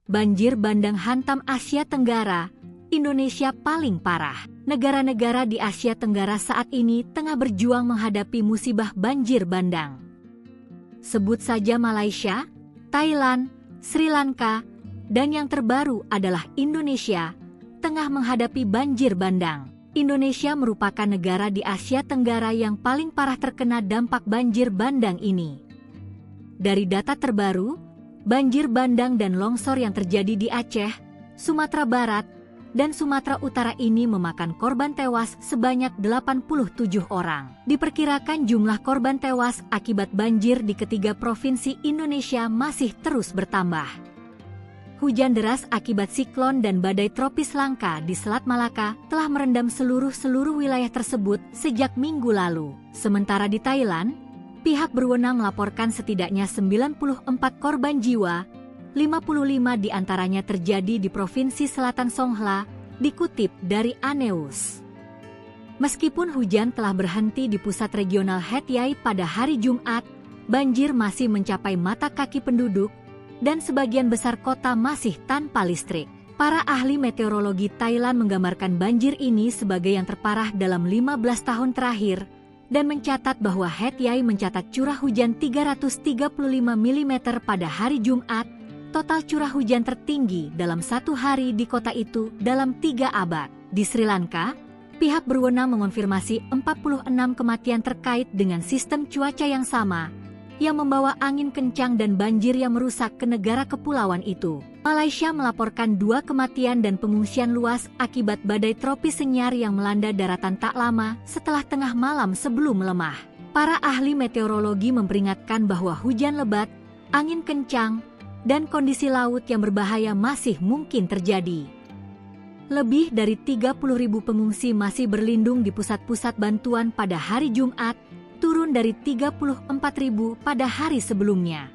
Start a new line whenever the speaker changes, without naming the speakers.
Banjir bandang hantam Asia Tenggara, Indonesia paling parah. Negara-negara di Asia Tenggara saat ini tengah berjuang menghadapi musibah banjir bandang. Sebut saja Malaysia, Thailand, Sri Lanka, dan yang terbaru adalah Indonesia, tengah menghadapi banjir bandang. Indonesia merupakan negara di Asia Tenggara yang paling parah terkena dampak banjir bandang ini. Dari data terbaru, banjir bandang dan longsor yang terjadi di Aceh, Sumatera Barat, dan Sumatera Utara ini memakan korban tewas sebanyak 87 orang. Diperkirakan jumlah korban tewas akibat banjir di ketiga provinsi Indonesia masih terus bertambah. Hujan deras akibat siklon dan badai tropis langka di Selat Malaka telah merendam seluruh wilayah tersebut sejak minggu lalu. Sementara di Thailand, pihak berwenang melaporkan setidaknya 94 korban jiwa, 55 diantaranya terjadi di Provinsi Selatan Songhla, dikutip dari Anews. Meskipun hujan telah berhenti di pusat regional Het Yai pada hari Jumat, banjir masih mencapai mata kaki penduduk, dan sebagian besar kota masih tanpa listrik. Para ahli meteorologi Thailand menggambarkan banjir ini sebagai yang terparah dalam 15 tahun terakhir, dan mencatat bahwa Het Yai mencatat curah hujan 335 mm pada hari Jumat, total curah hujan tertinggi dalam satu hari di kota itu dalam 3 abad. Di Sri Lanka, pihak berwenang mengonfirmasi 46 kematian terkait dengan sistem cuaca yang sama, yang membawa angin kencang dan banjir yang merusak ke negara kepulauan itu. Malaysia melaporkan 2 kematian dan pengungsian luas akibat badai tropis Senyar yang melanda daratan tak lama setelah tengah malam sebelum melemah. Para ahli meteorologi memperingatkan bahwa hujan lebat, angin kencang, dan kondisi laut yang berbahaya masih mungkin terjadi. Lebih dari 30.000 pengungsi masih berlindung di pusat-pusat bantuan pada hari Jumat, turun dari 34.000 pada hari sebelumnya.